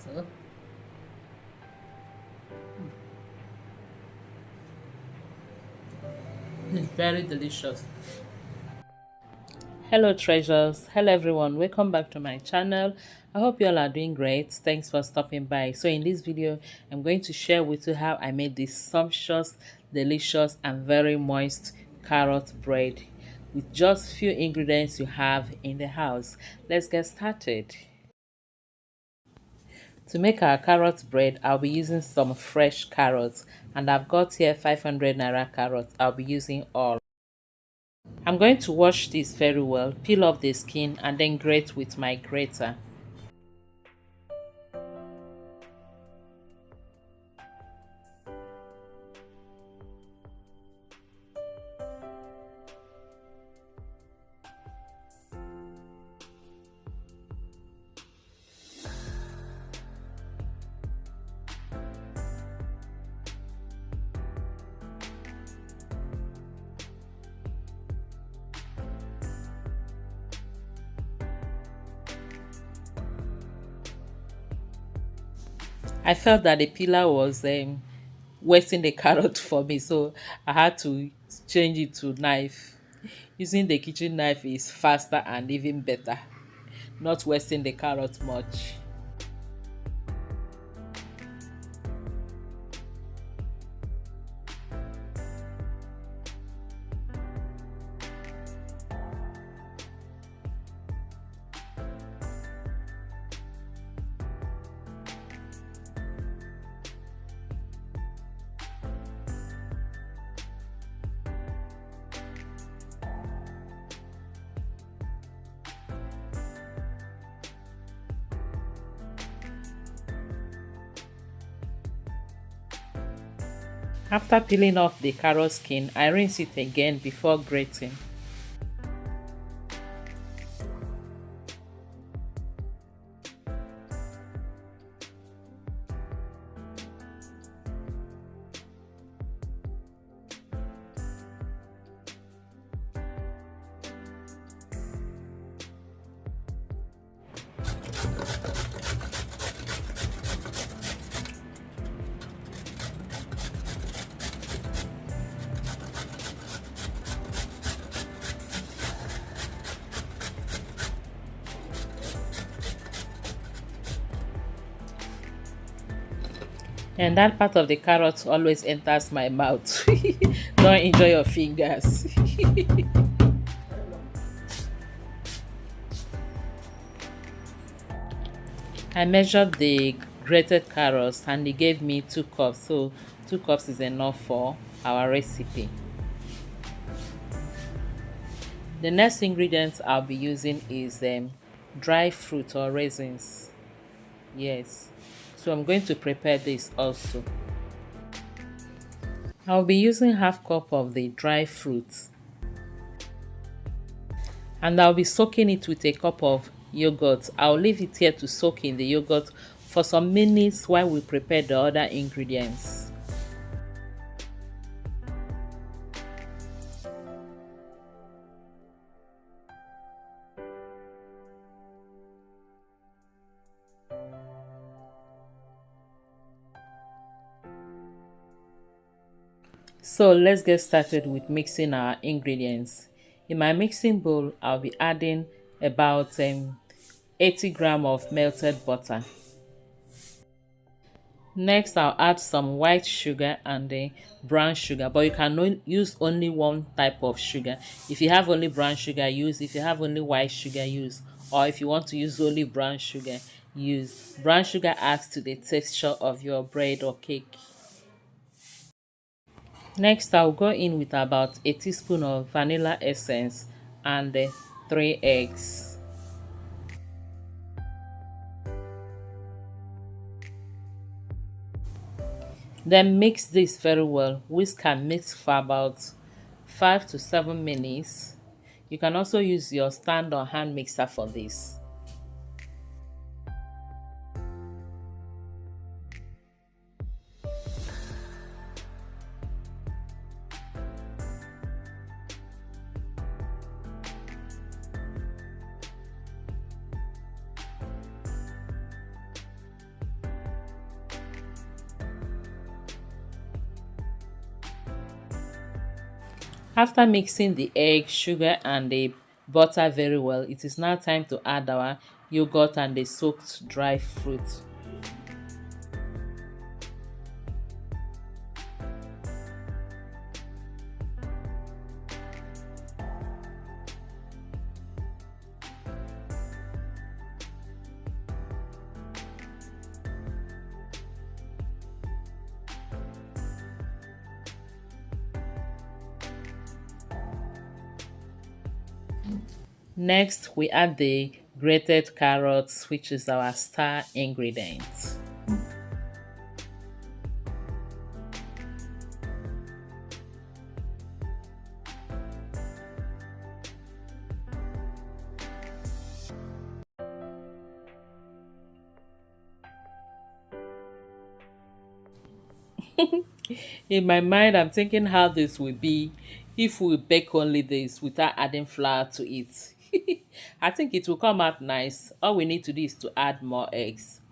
So it's very delicious. Hello treasures, hello everyone, welcome back to my channel. I hope you all are doing great. Thanks for stopping by. So in this video I'm going to share with you how I made this sumptuous, delicious and very moist carrot bread with just few ingredients you have in the house. Let's get started. To make our carrot bread, I'll be using some fresh carrots, and I've got here 500 naira carrots. I'll be using all. I'm going to wash this very well, peel off the skin and then grate with my grater. I felt that the peeler was wasting the carrot for me, so I had to change it to knife. Using the kitchen knife is faster and even better, not wasting the carrot much. After peeling off the carrot skin, I rinse it again before grating. And that part of the carrot always enters my mouth. Don't enjoy your fingers. I measured the grated carrots and they gave me 2 cups. So 2 cups is enough for our recipe. The next ingredient I'll be using is dry fruit or raisins. Yes. So I'm going to prepare this also. I'll be using half cup of the dry fruit. And I'll be soaking it with a cup of yogurt. I'll leave it here to soak in the yogurt for some minutes while we prepare the other ingredients. So let's get started with mixing our ingredients. In my mixing bowl, I'll be adding about 80 grams of melted butter. Next, I'll add some white sugar and brown sugar, but you can use only one type of sugar. If you have only brown sugar, use. If you have only white sugar, use. Or if you want to use only brown sugar, use. Brown sugar adds to the texture of your bread or cake. Next, I'll go in with about a teaspoon of vanilla essence and 3 eggs. Then mix this very well. Whisk and mix for about 5 to 7 minutes. You can also use your stand or hand mixer for this. After mixing the egg, sugar and the butter very well, it is now time to add our yogurt and the soaked dry fruit. Next, we add the grated carrots, which is our star ingredient. In my mind, I'm thinking how this will be if we bake only this without adding flour to it. I think it will come out nice. All we need to do is to add more eggs.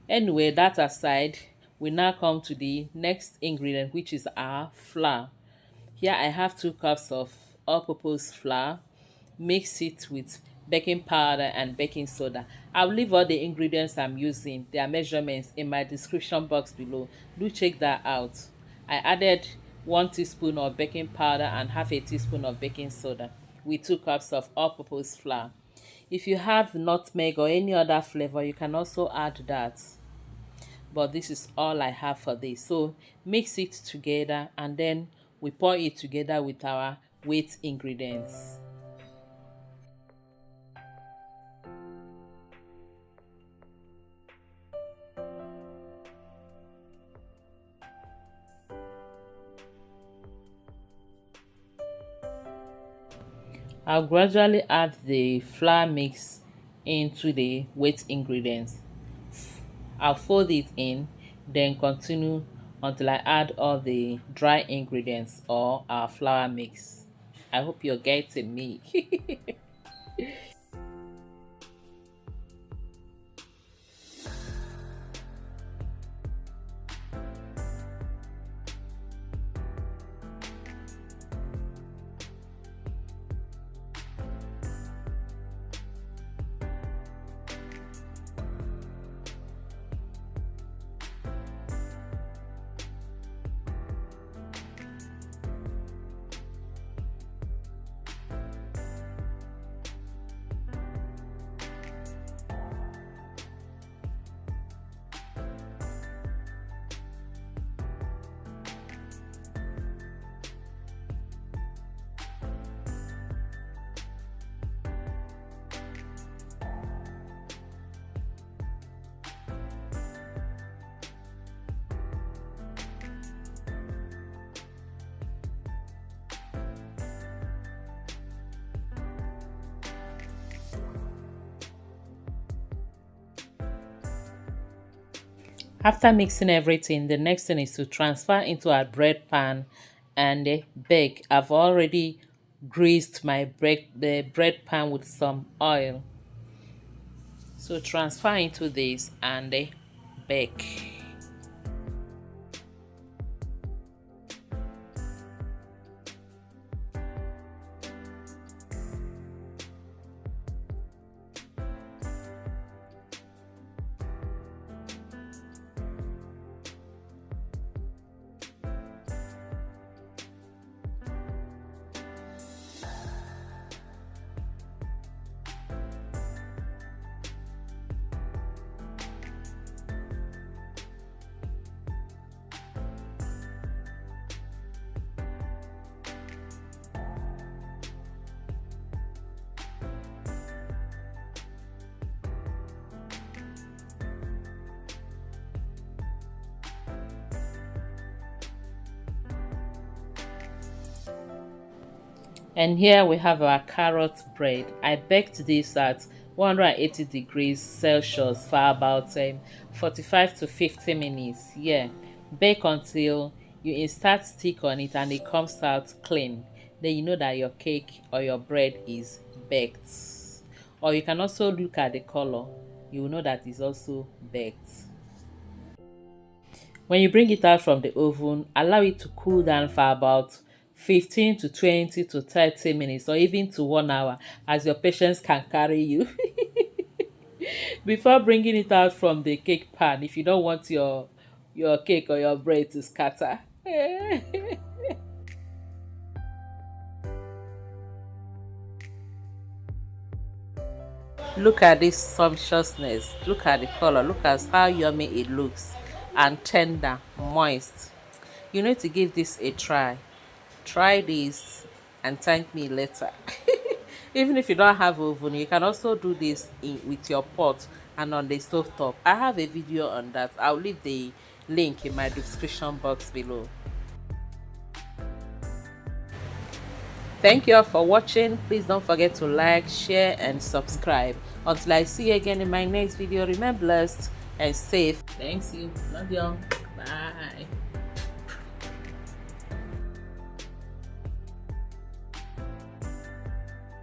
Anyway, that aside, we now come to the next ingredient, which is our flour. Here I have 2 cups of all-purpose flour. Mix it with baking powder and baking soda. I'll leave all the ingredients I'm using, their measurements, in my description box below. Do check that out. I added 1 teaspoon of baking powder and half a teaspoon of baking soda with 2 cups of all-purpose flour. If you have nutmeg or any other flavor, you can also add that. But this is all I have for this. So mix it together and then we pour it together with our wet ingredients. I'll gradually add the flour mix into the wet ingredients. I'll fold it in, then continue until I add all the dry ingredients or our flour mix. I hope you're getting me. After mixing everything, the next thing is to transfer into our bread pan and bake. I've already greased the bread pan with some oil. So transfer into this and bake. And here we have our carrot bread. I baked this at 180 degrees Celsius for about 45 to 50 minutes. Yeah, bake until you insert stick on it and it comes out clean. Then you know that your cake or your bread is baked. Or you can also look at the color. You will know that it's also baked. When you bring it out from the oven, allow it to cool down for about 15 to 20 to 30 minutes or even to 1 hour, as your patience can carry you. Before bringing it out from the cake pan, if you don't want your cake or your bread to scatter. Look at this sumptuousness. Look at the color. Look at how yummy it looks, and tender, moist. You need to give this a try. Try this and thank me later. Even if you don't have oven, you can also do this with your pot and on the stove top. I have a video on that. I'll leave the link in my description box below. Thank you all for watching. Please don't forget to like, share and subscribe. Until I see you again in my next video, remain blessed and safe. Thanks you. Love you. Bye.